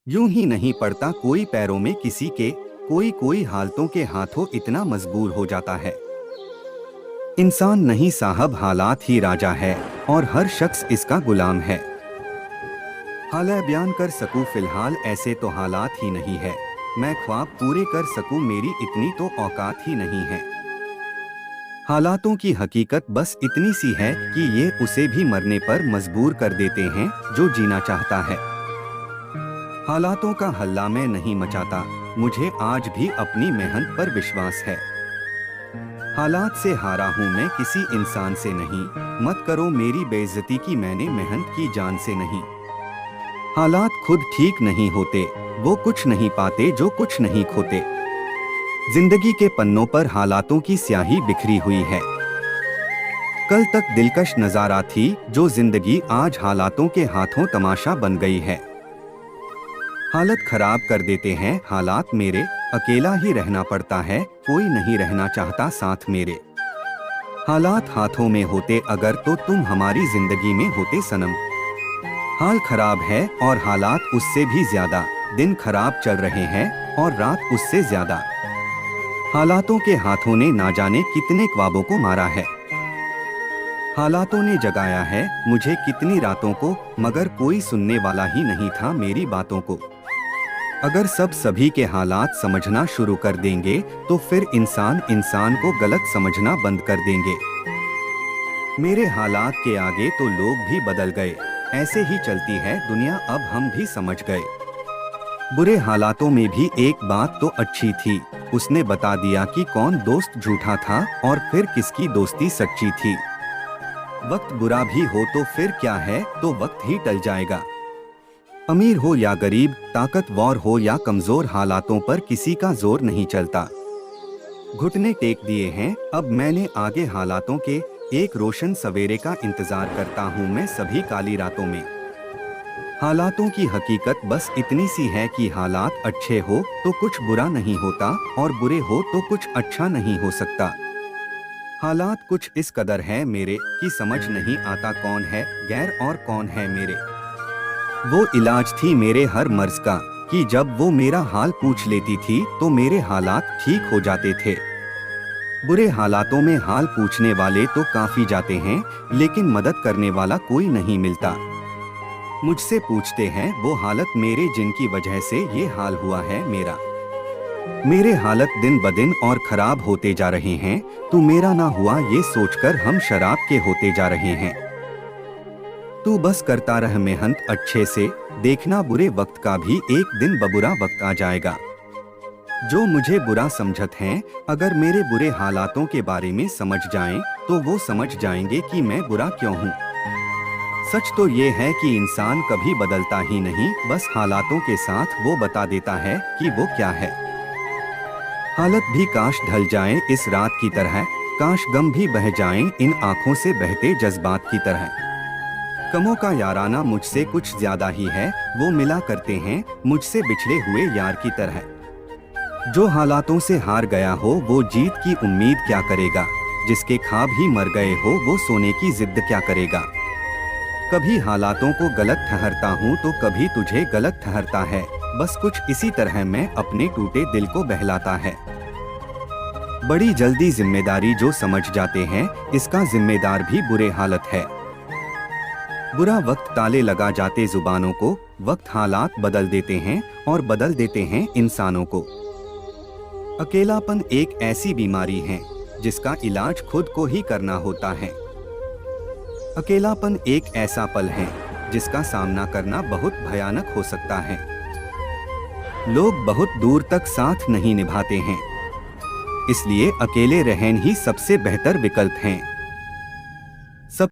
यूं ही नहीं पड़ता कोई पैरों में किसी के, कोई कोई हालतों के हाथों इतना मजबूर हो जाता है। इंसान नहीं साहब, हालात ही राजा है और हर शख्स इसका गुलाम है। हाल बयान कर सकूं फिलहाल ऐसे तो हालात ही नहीं है, मैं ख्वाब पूरे कर सकूं मेरी इतनी तो औकात ही नहीं है। हालातों की हकीकत बस इतनी सी है कि ये उसे भी मरने पर मजबूर कर देते हैं जो जीना चाहता है। हालातों का हल्ला मैं नहीं मचाता, मुझे आज भी अपनी मेहनत पर विश्वास है। हालात से हारा हूँ मैं किसी इंसान से नहीं, मत करो मेरी बेइज्जती की मैंने मेहनत की जान से नहीं। हालात खुद ठीक नहीं होते, वो कुछ नहीं पाते जो कुछ नहीं खोते। जिंदगी के पन्नों पर हालातों की स्याही बिखरी हुई है। कल तक दिलकश नजारा थी जो जिंदगी आज हालातों के हाथों तमाशा बन गई है। हालत खराब कर देते हैं हालात मेरे, अकेला ही रहना पड़ता है, कोई नहीं रहना चाहता साथ मेरे। हालात हाथों में होते अगर तो तुम हमारी जिंदगी में होते सनम। हाल खराब है और हालात उससे भी ज्यादा, दिन खराब चल रहे हैं और रात उससे ज्यादा। हालातों के हाथों ने ना जाने कितने ख्वाबों को मारा है। हालातों ने जगाया है मुझे कितनी रातों को, मगर कोई सुनने वाला ही नहीं था मेरी बातों को। अगर सब सभी के हालात समझना शुरू कर देंगे तो फिर इंसान इंसान को गलत समझना बंद कर देंगे। मेरे हालात के आगे तो लोग भी बदल गए, ऐसे ही चलती है दुनिया अब हम भी समझ गए। बुरे हालातों में भी एक बात तो अच्छी थी, उसने बता दिया कि कौन दोस्त झूठा था और फिर किसकी दोस्ती सच्ची थी। वक्त बुरा भी हो तो फिर क्या है, तो वक्त ही टल जाएगा। अमीर हो या गरीब, ताकतवर हो या कमजोर, हालातों पर किसी का जोर नहीं चलता। घुटने टेक दिए हैं अब मैंने आगे हालातों के, एक रोशन सवेरे का इंतजार करता हूँ मैं सभी काली रातों में। हालातों की हकीकत बस इतनी सी है कि हालात अच्छे हो तो कुछ बुरा नहीं होता और बुरे हो तो कुछ अच्छा नहीं हो सकता। हालात कुछ इस कदर है मेरे कि समझ नहीं आता कौन है गैर और कौन है मेरे। वो इलाज थी मेरे हर मर्ज का कि जब वो मेरा हाल पूछ लेती थी तो मेरे हालात ठीक हो जाते थे। बुरे हालातों में हाल पूछने वाले तो काफी जाते हैं, लेकिन मदद करने वाला कोई नहीं मिलता। मुझसे पूछते हैं वो हालत मेरे जिनकी वजह से ये हाल हुआ है मेरा। मेरे हालत दिन ब दिन और खराब होते जा रहे हैं, तू मेरा ना हुआ ये सोचकर हम शराब के होते जा रहे हैं। तू बस करता रह मेहनत अच्छे से, देखना बुरे वक्त का भी एक दिन बबुरा वक्त आ जाएगा। जो मुझे बुरा समझत हैं, अगर मेरे बुरे हालातों के बारे में समझ जाएं, तो वो समझ जाएंगे कि मैं बुरा क्यों हूँ। सच तो ये है कि इंसान कभी बदलता ही नहीं, बस हालातों के साथ वो बता देता है कि वो क्या है। हालत भी काश ढल जाए इस रात की तरह, काश गम भी बह जाएं इन आंखों से बहते जज्बात की तरह। कमों का याराना मुझसे कुछ ज्यादा ही है, वो मिला करते हैं मुझसे बिछड़े हुए यार की तरह। जो हालातों से हार गया हो वो जीत की उम्मीद क्या करेगा, जिसके ख्वाब ही मर गए हो वो सोने की जिद क्या करेगा। कभी हालातों को गलत ठहरता हूँ तो कभी तुझे गलत ठहरता है, बस कुछ इसी तरह मैं अपने टूटे दिल को बहलाता है। बड़ी जल्दी जिम्मेदारी जो समझ जाते हैं, इसका जिम्मेदार भी बुरे हालत है। बुरा वक्त ताले लगा जाते जुबानों को, वक्त हालात बदल देते हैं और बदल देते हैं इंसानों को। अकेलापन एक ऐसी बीमारी है जिसका इलाज खुद को ही करना होता है। अकेलापन एक ऐसा पल है जिसका सामना करना बहुत भयानक हो सकता है। लोग बहुत दूर तक साथ नहीं निभाते हैं, इसलिए अकेले रहना ही सबसे बेहतर विकल्प है।